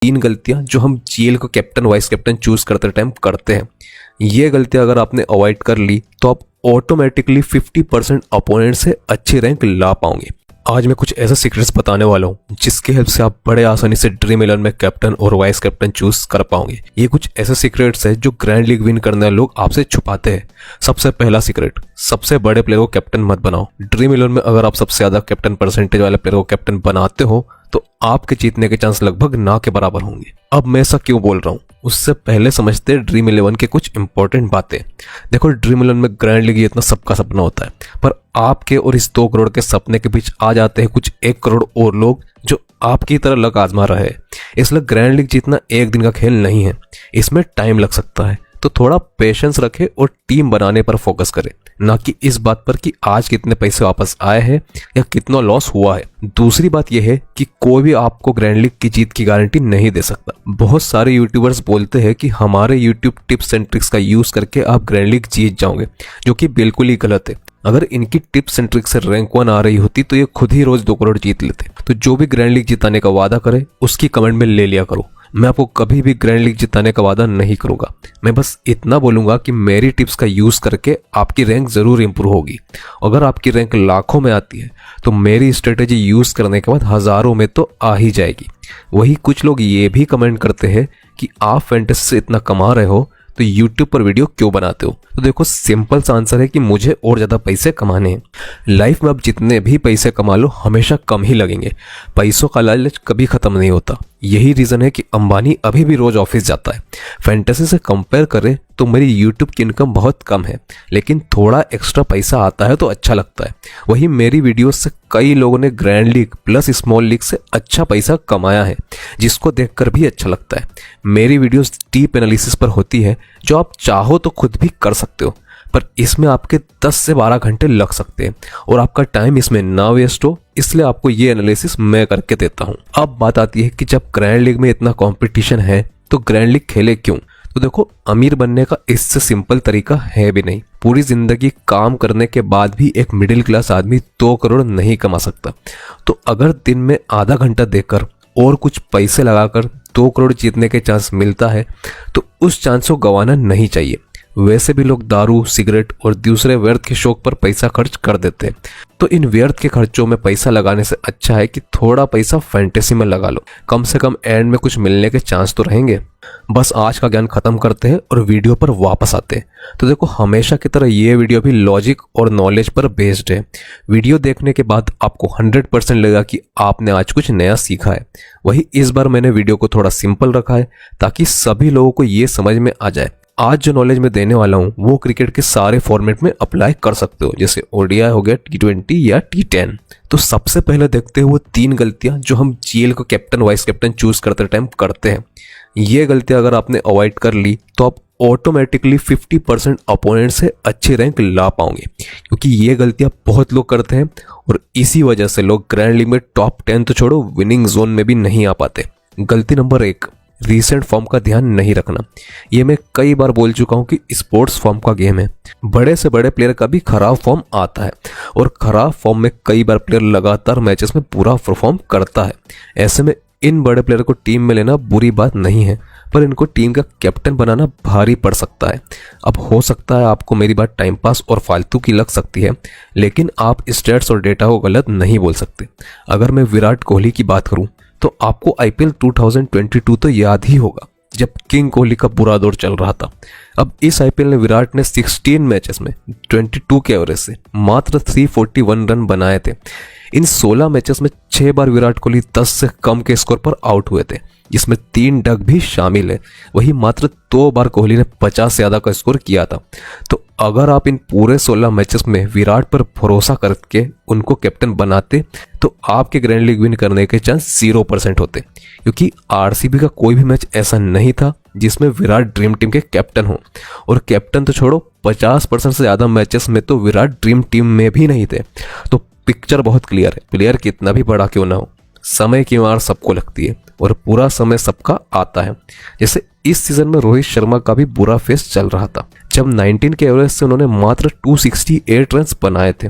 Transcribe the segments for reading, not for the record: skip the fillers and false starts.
3 गलतियां जो हम जीएल को कैप्टन वाइस कैप्टन चूज करते टाइम करते हैं। ये गलतियां अगर आपने अवॉइड कर ली तो आप ऑटोमेटिकली 50% अपोनेंट से अच्छी रैंक ला पाओगे। आज मैं कुछ ऐसे सीक्रेट्स बताने वाला हूँ जिसकी हेल्प से आप बड़े आसानी से ड्रीम 11 में कैप्टन और वाइस कैप्टन चूज कर पाओगे। ये कुछ ऐसे सीक्रेट्स है जो ग्रैंड लीग विन करने वाले लोग आपसे छुपाते हैं। सबसे पहला सीक्रेट, सबसे बड़े प्लेयर को कैप्टन मत बनाओ। ड्रीम 11 में अगर आप सबसे ज्यादा कैप्टन परसेंटेज वाले प्लेयर को कैप्टन बनाते हो तो आपके जीतने के चांस लगभग ना के बराबर होंगे। अब मैं ऐसा क्यों बोल रहा हूँ, उससे पहले समझते हैं ड्रीम 11 के कुछ इंपॉर्टेंट बातें। देखो, ड्रीम 11 में ग्रैंड लीग इतना सबका सपना होता है, पर आपके और इस 2 करोड़ के सपने के बीच आ जाते हैं कुछ 1 करोड़ और लोग जो आपकी तरह लक आजमा रहे हैं। इसलिए ग्रैंड लीग जीतना एक दिन का खेल नहीं है, इसमें टाइम लग सकता है। तो थोड़ा पेशेंस रखें और टीम बनाने पर फोकस करें, ना कि इस बात पर कि आज कितने पैसे वापस आए हैं या कितना लॉस हुआ है। दूसरी बात यह है कि कोई भी आपको ग्रैंड लीग की जीत की गारंटी नहीं दे सकता। बहुत सारे यूट्यूबर्स बोलते हैं कि हमारे यूट्यूब टिप्स एंड ट्रिक्स का यूज करके आप ग्रैंड लीग जीत जाओगे, जो कि बिल्कुल ही गलत है। अगर इनकी टिप्स एंड ट्रिक्स से रैंक 1 आ रही होती तो ये खुद ही रोज 2 करोड़ जीत लेते। तो जो भी ग्रैंड लीग जिताने का वादा करे उसकी कमेंट में ले लिया करो। मैं आपको कभी भी ग्रैंड लीग जिताने का वादा नहीं करूंगा। मैं बस इतना बोलूंगा कि मेरी टिप्स का यूज करके आपकी रैंक जरूर इंप्रूव होगी। अगर आपकी रैंक लाखों में आती है तो मेरी स्ट्रेटेजी यूज करने के बाद हजारों में तो आ ही जाएगी। वही कुछ लोग ये भी कमेंट करते हैं कि आप फैंटेसी से इतना कमा रहे हो तो YouTube पर वीडियो क्यों बनाते हो। तो देखो, सिंपल सा आंसर है कि मुझे और ज़्यादा पैसे कमाने हैं। लाइफ में आप जितने भी पैसे कमा लो हमेशा कम ही लगेंगे। पैसों का लालच कभी ख़त्म नहीं होता। यही रीज़न है कि अंबानी अभी भी रोज़ ऑफिस जाता है। फैंटेसी से कंपेयर करें तो मेरी YouTube की इनकम बहुत कम है, लेकिन थोड़ा एक्स्ट्रा पैसा आता है तो अच्छा लगता है। वही मेरी वीडियोस से कई लोगों ने grand league plus small league से अच्छा पैसा कमाया है, जिसको देखकर भी अच्छा लगता है। मेरी वीडियोस डीप एनालिसिस पर होती है, जो आप चाहो तो खुद भी कर सकते हो, पर इसमें आपके 10 से 12 घंटे लग सकते हैं और आपका टाइम इसमें ना वेस्ट हो, इसलिए आपको ये एनालिसिस मैं करके देता हूँ। अब बात आती है कि जब ग्रैंड लीग में इतना कंपटीशन है तो ग्रैंड लीग खेले क्यों। तो देखो, अमीर बनने का इससे सिंपल तरीका है भी नहीं। पूरी जिंदगी काम करने के बाद भी एक मिडिल क्लास आदमी 2 करोड़ नहीं कमा सकता। तो अगर दिन में आधा घंटा देकर और कुछ पैसे लगाकर 2 करोड़ जीतने के चांस मिलता है तो उस चांस को गंवाना नहीं चाहिए। वैसे भी लोग दारू, सिगरेट और दूसरे व्यर्थ के शौक पर पैसा खर्च कर देते हैं, तो इन व्यर्थ के खर्चों में पैसा लगाने से अच्छा है कि थोड़ा पैसा फैंटेसी में लगा लो। कम से कम एंड में कुछ मिलने के चांस तो रहेंगे। बस आज का ज्ञान खत्म करते हैं और वीडियो पर वापस आते हैं। तो देखो, हमेशा की तरह ये वीडियो भी लॉजिक और नॉलेज पर बेस्ड है। वीडियो देखने के बाद आपको 100% लगेगा कि आपने आज कुछ नया सीखा है। वही इस बार मैंने वीडियो को थोड़ा सिंपल रखा है ताकि सभी लोगों को ये समझ में आ जाए। आज जो नॉलेज मैं देने वाला हूँ वो क्रिकेट के सारे फॉर्मेट में अप्लाई कर सकते हो, जैसे ओडीआई हो गया, T20 या T10। तो सबसे पहले देखते हैं वो 3 गलतियां जो हम जीएल को कैप्टन वाइस कैप्टन चूज करते टाइम करते हैं। ये गलतियां अगर आपने अवॉइड कर ली तो आप ऑटोमेटिकली 50% अपोनेंट से अच्छी रैंक ला पाओगे, क्योंकि ये गलतियां बहुत लोग करते हैं और इसी वजह से लोग ग्रैंड लीग में टॉप 10 तो छोड़ो, विनिंग जोन में भी नहीं आ पाते। गलती नंबर 1, रीसेंट फॉर्म का ध्यान नहीं रखना। ये मैं कई बार बोल चुका हूं कि स्पोर्ट्स फॉर्म का गेम है। बड़े से बड़े प्लेयर का भी खराब फॉर्म आता है और खराब फॉर्म में कई बार प्लेयर लगातार मैचेस में पूरा परफॉर्म करता है। ऐसे में इन बड़े प्लेयर को टीम में लेना बुरी बात नहीं है, पर इनको टीम का कैप्टन बनाना भारी पड़ सकता है। अब हो सकता है आपको मेरी बात टाइम पास और फालतू की लग सकती है, लेकिन आप स्टेट्स और डेटा को गलत नहीं बोल सकते। अगर मैं विराट कोहली की बात करूं तो आपको आईपीएल 2022 तो याद ही होगा, जब किंग कोहली का बुरा दौर चल रहा था। अब इस आईपीएल में विराट ने 16 मैचेस में 22 के एवरेज से मात्र 341 रन बनाए थे। इन 16 मैचेस में 6 बार विराट कोहली 10 से कम के स्कोर पर आउट हुए थे, जिसमें 3 डक भी शामिल है। वही मात्र 2 बार कोहली ने 50 से ज्यादा का स्कोर किया था। तो अगर आप इन पूरे 16 मैचेस में विराट पर भरोसा करके उनको कैप्टन बनाते तो आपके ग्रैंड लीग विन करने के चांस 0% होते, क्योंकि आरसीबी का कोई भी मैच ऐसा नहीं था जिसमें विराट ड्रीम टीम के कैप्टन हो। और कैप्टन तो छोड़ो, 50% से ज्यादा मैचेस में तो विराट ड्रीम टीम में भी नहीं थे। तो पिक्चर बहुत क्लियर है। प्लेयर कितना भी बड़ा क्यों ना हो, समय की मार सबको लगती है और पूरा समय सबका आता है। जैसे इस सीजन में रोहित शर्मा का भी बुरा फेस चल रहा था, जब 19 के एवरेज से उन्होंने मात्र 268 रन बनाए थे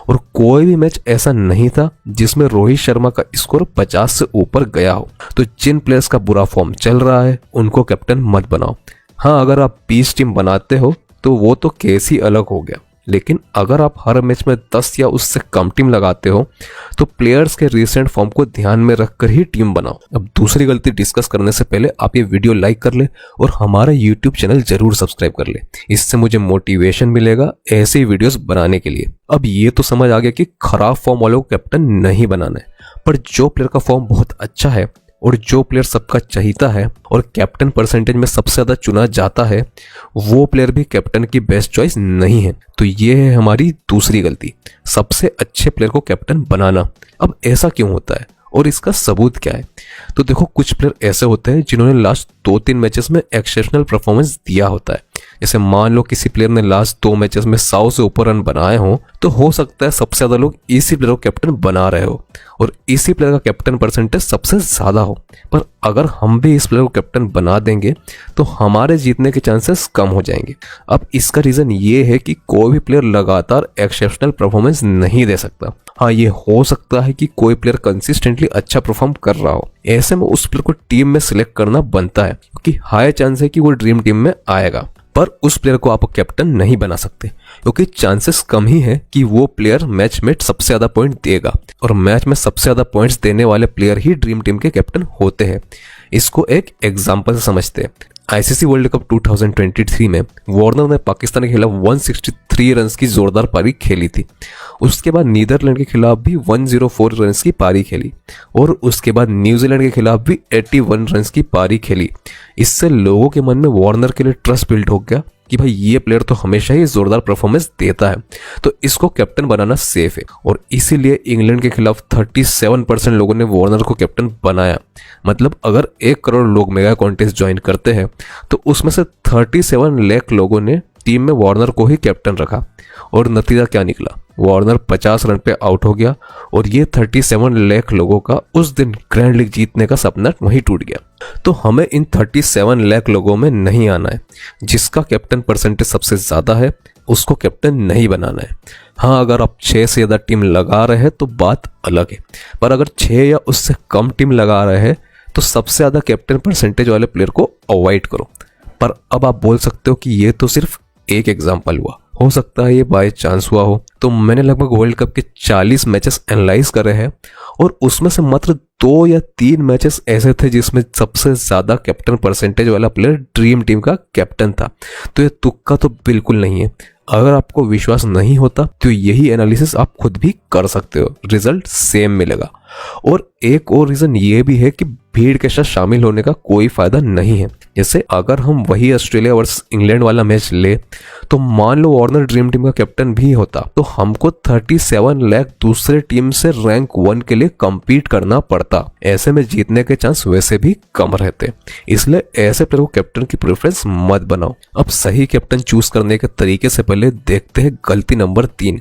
और कोई भी मैच ऐसा नहीं था जिसमें रोहित शर्मा का स्कोर 50 से ऊपर गया हो। तो जिन प्लेयर्स का बुरा फॉर्म चल रहा है उनको कैप्टन मत बनाओ। हाँ, अगर आप 20 टीम बनाते हो तो वो तो केस ही अलग हो गया, लेकिन अगर आप हर मैच में 10 या उससे कम टीम लगाते हो तो प्लेयर्स के रीसेंट फॉर्म को ध्यान में रखकर ही टीम बनाओ। अब दूसरी गलती डिस्कस करने से पहले आप ये वीडियो लाइक कर ले और हमारा यूट्यूब चैनल जरूर सब्सक्राइब कर ले, इससे मुझे मोटिवेशन मिलेगा ऐसे ही वीडियोस बनाने के लिए। अब ये तो समझ आ गया कि खराब फॉर्म वालों को कैप्टन नहीं बनाना है, पर जो प्लेयर का फॉर्म बहुत अच्छा है और जो प्लेयर सबका चाहता है और कैप्टन परसेंटेज में सबसे ज्यादा चुना जाता है, वो प्लेयर भी कैप्टन की बेस्ट चॉइस नहीं है। तो ये है हमारी दूसरी गलती, सबसे अच्छे प्लेयर को कैप्टन बनाना। अब ऐसा क्यों होता है और इसका सबूत क्या है? तो देखो, कुछ प्लेयर ऐसे होते हैं जिन्होंने लास्ट 2-3 मैचेस में एक्सेप्शनल परफॉर्मेंस दिया होता है। जैसे मान लो किसी प्लेयर ने लास्ट 2 मैचेस में 100 से ऊपर रन बनाए हो, तो हो सकता है सबसे ज्यादा लोग इसी प्लेयर को कैप्टन बना रहे हो और इसी प्लेयर का कैप्टन परसेंटेज सबसे ज्यादा हो। पर अगर हम भी इस प्लेयर को कैप्टन बना देंगे तो हमारे जीतने के चांसेस कम हो जाएंगे। अब इसका रीजन ये है कि कोई भी प्लेयर लगातार एक्सेप्शनल परफॉर्मेंस नहीं दे सकता। हाँ, ये हो सकता है कि कोई प्लेयर कंसिस्टेंटली अच्छा परफॉर्म कर रहा हो, ऐसे में उस प्लेयर को टीम में सिलेक्ट करना बनता है क्योंकि हाई चांस है कि वो ड्रीम टीम में आएगा। पर उस प्लेयर को आप कैप्टन नहीं बना सकते क्योंकि चांसेस कम ही है कि वो प्लेयर मैच में सबसे ज्यादा पॉइंट देगा और मैच में सबसे ज्यादा पॉइंट्स देने वाले प्लेयर ही ड्रीम टीम के कैप्टन होते हैं। इसको एक एग्जांपल से समझते हैं। आईसीसी वर्ल्ड कप 2023 में वार्नर ने पाकिस्तान के खिलाफ 163 रन की जोरदार पारी खेली थी। उसके बाद नीदरलैंड के खिलाफ भी 104 रन की पारी खेली और उसके बाद न्यूजीलैंड के खिलाफ भी 81 रन की पारी खेली। इससे लोगों के मन में वार्नर के लिए ट्रस्ट बिल्ड हो गया कि भाई ये प्लेयर तो हमेशा ही जोरदार परफॉर्मेंस देता है, तो इसको कैप्टन बनाना सेफ है। और इसीलिए इंग्लैंड के खिलाफ 37% लोगों ने वार्नर को कैप्टन बनाया। मतलब अगर 1 करोड़ लोग मेगा कॉन्टेस्ट ज्वाइन करते हैं तो उसमें से 37 लाख लोगों ने टीम में वार्नर को ही कैप्टन रखा और नतीजा क्या निकला? वार्नर 50 रन पे आउट हो गया और ये 37 लाख लोगों का उस दिन ग्रैंड लीग जीतने का सपना वहीं टूट गया। तो हमें इन 37 लाख लोगों में नहीं आना है। जिसका कैप्टन परसेंटेज सबसे ज्यादा है उसको कैप्टन नहीं बनाना है। हाँ, अगर आप 6 से ज्यादा टीम लगा रहे हैं तो बात अलग है, पर अगर 6 या उससे कम टीम लगा रहे हैं तो सबसे ज्यादा कैप्टन परसेंटेज वाले प्लेयर को अवॉइड करो। पर अब आप बोल सकते हो कि ये तो सिर्फ एक एग्जाम्पल हुआ, हो सकता है ये बाय चांस हुआ हो। तो मैंने लगभग वर्ल्ड कप के 40 मैचेस एनालाइज करे हैं और उसमें से मात्र 2 या 3 मैचेस ऐसे थे जिसमें सबसे ज्यादा कैप्टन परसेंटेज वाला प्लेयर ड्रीम टीम का कैप्टन था। तो ये तुक्का तो बिल्कुल नहीं है। अगर आपको विश्वास नहीं होता तो यही एनालिसिस आप खुद भी कर सकते हो, रिजल्ट सेम मिलेगा। और एक और रीजन ये भी है कि भीड़ के साथ शामिल होने का कोई फायदा नहीं है। जैसे अगर हम वही ऑस्ट्रेलिया वर्सेस इंग्लैंड वाला मैच ले तो मान लो वार्नर ड्रीम टीम का कैप्टन भी होता तो हमको 37 लाख दूसरे टीम से रैंक 1 के लिए compete करना पड़ता। ऐसे में जीतने के चांस वैसे भी कम रहते, इसलिए ऐसे प्लेयर को कैप्टन की प्रेफरेंस मत बनाओ। अब सही कैप्टन चूज करने के तरीके से पहले देखते हैं गलती नंबर 3,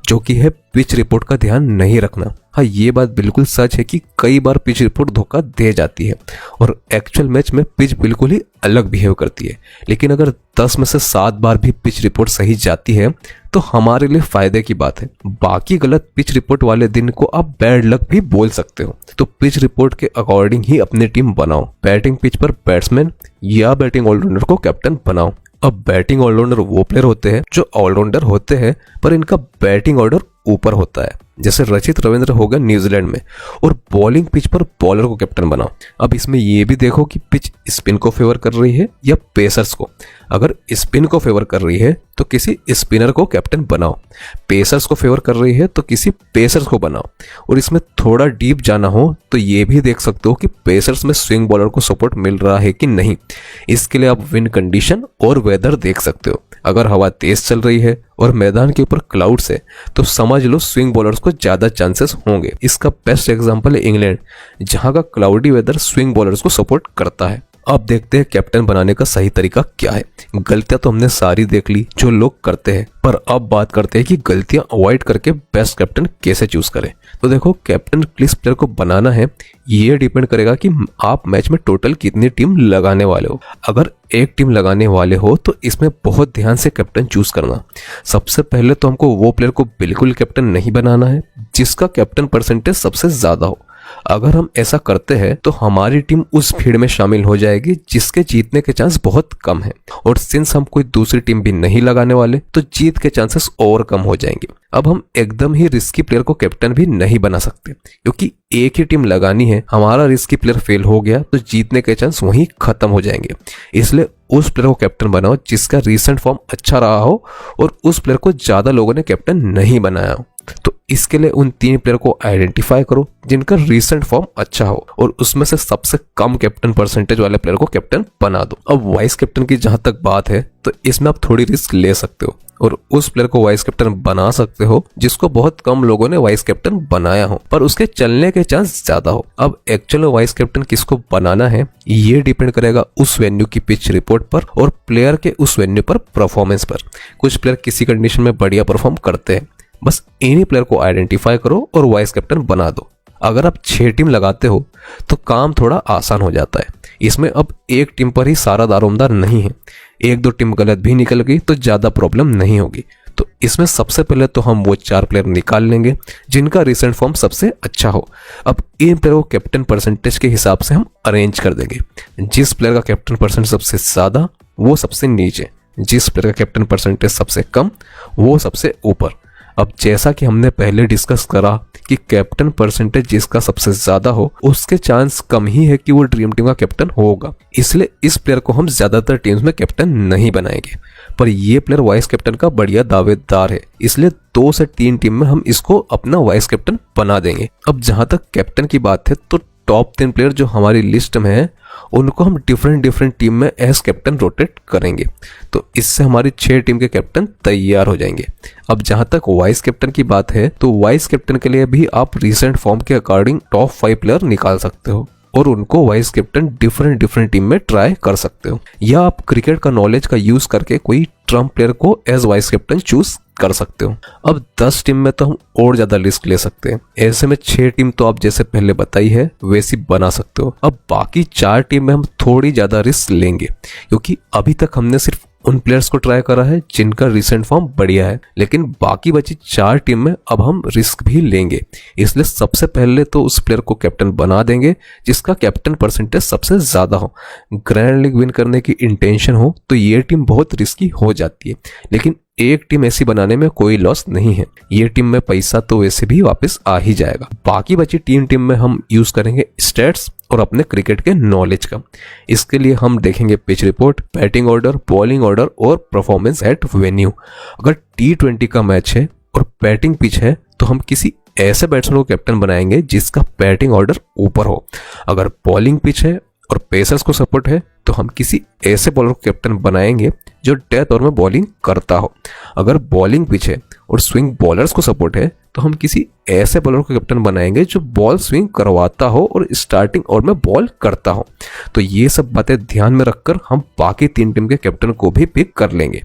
जो कि है पिच रिपोर्ट का ध्यान नहीं रखना। हाँ, ये बात बिल्कुल सच है कि कई बार पिच रिपोर्ट धोखा दे जाती है और एक्चुअल मैच में पिच बिल्कुल ही अलग बिहेव करती है। लेकिन अगर 10 में से 7 बार भी पिच रिपोर्ट सही जाती है तो हमारे लिए फायदे की बात है। बाकी गलत पिच रिपोर्ट वाले दिन को आप बैड लक भी बोल सकते हो। तो पिच रिपोर्ट के अकॉर्डिंग ही अपनी टीम बनाओ। बैटिंग पिच पर बैट्समैन या बैटिंग ऑलराउंडर को कैप्टन बनाओ। अब बैटिंग ऑलराउंडर वो प्लेयर होते हैं जो ऑलराउंडर होते हैं पर इनका बैटिंग ऑर्डर ऊपर होता है। जैसे रचित रविंद्र हो गया न्यूजीलैंड में, और बॉलिंग पिच पर बॉलर को कैप्टन बनाओ। अब इसमें यह भी देखो कि पिच स्पिन को फेवर कर रही है या पेसर्स को। अगर स्पिन को फेवर कर रही है तो किसी स्पिनर को कैप्टन बनाओ, पेसर्स को फेवर कर रही है तो किसी पेसर्स को बनाओ। और इसमें थोड़ा डीप जाना हो तो ये भी देख सकते हो कि पेसर्स में स्विंग बॉलर को सपोर्ट मिल रहा है कि नहीं। इसके लिए आप विंड कंडीशन और वेदर देख सकते हो। अगर हवा तेज चल रही है और मैदान के ऊपर क्लाउड्स है तो समझ लो स्विंग बॉलर्स को ज्यादा चांसेस होंगे। इसका बेस्ट एग्जांपल है इंग्लैंड, जहां का क्लाउडी वेदर स्विंग बॉलर्स को सपोर्ट करता है। अब देखते हैं कैप्टन बनाने का सही तरीका क्या है। गलतियां तो हमने सारी देख ली जो लोग करते हैं, पर अब बात करते हैं कि गलतियां अवॉइड करके बेस्ट कैप्टन कैसे चूज करें। तो देखो, कैप्टन किस प्लेयर को बनाना है ये डिपेंड करेगा कि आप मैच में टोटल कितनी टीम लगाने वाले हो। अगर एक टीम लगाने वाले हो तो इसमें बहुत ध्यान से कैप्टन चूज करना। सबसे पहले तो हमको वो प्लेयर को बिल्कुल कैप्टन नहीं बनाना है जिसका कैप्टन परसेंटेज सबसे ज्यादा हो। अगर हम ऐसा करते हैं तो हमारी टीम उस भीड़ में शामिल हो जाएगी जिसके जीतने के चांस बहुत कम है, और सिंस हम कोई दूसरी टीम भी नहीं लगाने वाले तो जीत के चांसेस और कम हो जाएंगे। अब हम एकदम ही रिस्की प्लेयर को कैप्टन भी नहीं बना सकते, क्योंकि एक ही टीम लगानी है। हमारा रिस्की प्लेयर फेल हो गया तो जीतने के चांस वहीं खत्म हो जाएंगे। इसलिए उस प्लेयर को कैप्टन बनाओ जिसका रीसेंट फॉर्म अच्छा रहा हो और उस प्लेयर को ज्यादा लोगों ने कैप्टन नहीं बनाया हो। तो इसके लिए उन 3 प्लेयर को आइडेंटिफाई करो जिनका रीसेंट फॉर्म अच्छा हो और उसमें से सबसे कम कैप्टन परसेंटेज वाले प्लेयर को कैप्टन बना दो। अब वाइस कैप्टन की जहां तक बात है तो इसमें आप थोड़ी रिस्क ले सकते हो और उस प्लेयर को वाइस कैप्टन बना सकते हो जिसको बहुत कम लोगों ने वाइस कैप्टन बनाया हो पर उसके चलने के चांस ज्यादा हो। अब एक्चुअल वाइस कैप्टन किसको बनाना है ये डिपेंड करेगा उस वेन्यू की पिच रिपोर्ट पर और प्लेयर के उस वेन्यू पर परफॉर्मेंस पर। कुछ प्लेयर किसी कंडीशन में बढ़िया परफॉर्म करते हैं, बस इन्हीं प्लेयर को आइडेंटिफाई करो और वाइस कैप्टन बना दो। अगर आप 6 टीम लगाते हो तो काम थोड़ा आसान हो जाता है। इसमें अब एक टीम पर ही सारा दारोमदार नहीं है, 1-2 टीम गलत भी निकल गई तो ज्यादा प्रॉब्लम नहीं होगी। तो इसमें सबसे पहले तो हम वो 4 प्लेयर निकाल लेंगे जिनका रिसेंट फॉर्म सबसे अच्छा हो। अब इन प्लेयर को कैप्टन परसेंटेज के हिसाब से हम अरेंज कर देंगे। जिस प्लेयर का कैप्टन परसेंट सबसे ज्यादा वो सबसे नीचे, जिस प्लेयर का कैप्टन परसेंटेज सबसे कम वो सबसे ऊपर। अब जैसा कि हमने पहले डिस्कस करा कि कैप्टन परसेंटेज जिसका सबसे ज्यादा हो उसके चांस कम ही है कि वो ड्रीम टीम का कैप्टन होगा, इसलिए इस प्लेयर को हम ज्यादातर टीम्स में कैप्टन नहीं बनाएंगे। पर ये प्लेयर वाइस कैप्टन का बढ़िया दावेदार है, इसलिए 2 से 3 टीम में हम इसको अपना वाइस कैप्टन बना देंगे। अब जहां तक कैप्टन की बात है तो टॉप 3 प्लेयर जो हमारी लिस्ट में है उनको हम डिफरेंट टीम में एज कैप्टन रोटेट करेंगे। तो इससे हमारी 6 टीम के कैप्टन तैयार हो जाएंगे। अब जहां तक वाइस कैप्टन की बात है तो वाइस कैप्टन के लिए भी आप रिसेंट फॉर्म के अकॉर्डिंग टॉप 5 प्लेयर निकाल सकते हो और उनको वाइस कैप्टन डिफरेंट टीम में ट्राई कर सकते हो, या आप क्रिकेट का नॉलेज का यूज करके कोई ट्रम्प प्लेयर को एज वाइस कैप्टन चूज कर सकते हो। अब 10 टीम में तो हम और ज्यादा रिस्क ले सकते हैं, ऐसे में 6 टीम तो आप जैसे पहले बताई है वैसी बना सकते हो। अब बाकी 4 टीम में हम थोड़ी ज्यादा रिस्क लेंगे क्योंकि अभी तक हमने सिर्फ उन प्लेयर्स को ट्राई करा है जिनका रिसेंट फॉर्म बढ़िया है, लेकिन बाकी बची 4 टीम में अब हम रिस्क भी लेंगे। इसलिए सबसे पहले तो उस प्लेयर को कैप्टन बना देंगे जिसका कैप्टन परसेंटेज सबसे ज्यादा हो। ग्रैंड लीग विन करने की इंटेंशन हो तो ये टीम बहुत रिस्की हो जाती है, लेकिन एक टीम ऐसी बनाने में कोई लॉस नहीं है। ये टीम में पैसा तो वैसे भी वापस आ ही जाएगा। बाकी बची 3 टीम में हम यूज करेंगे स्टैट्स और अपने क्रिकेट के नॉलेज का। इसके लिए हम देखेंगे pitch report, batting order, bowling order और परफॉर्मेंस एट वेन्यू। अगर T20 का मैच है और बैटिंग पिच है तो हम किसी ऐसे बैट्समैन को कैप्टन बनाएंगे जिसका बैटिंग ऑर्डर ऊपर हो। अगर बॉलिंग पिच है और पेसर्स को सपोर्ट है तो हम किसी ऐसे बॉलर को कैप्टन बनाएंगे जो डेथ ओवर में बॉलिंग करता हो। अगर बॉलिंग पिच है और स्विंग बॉलर्स को सपोर्ट है तो हम किसी ऐसे बॉलर को कैप्टन बनाएंगे जो बॉल स्विंग करवाता हो और स्टार्टिंग ओवर में बॉल करता हो। तो ये सब बातें ध्यान में रखकर हम बाकी 3 टीम के कैप्टन को भी पिक कर लेंगे।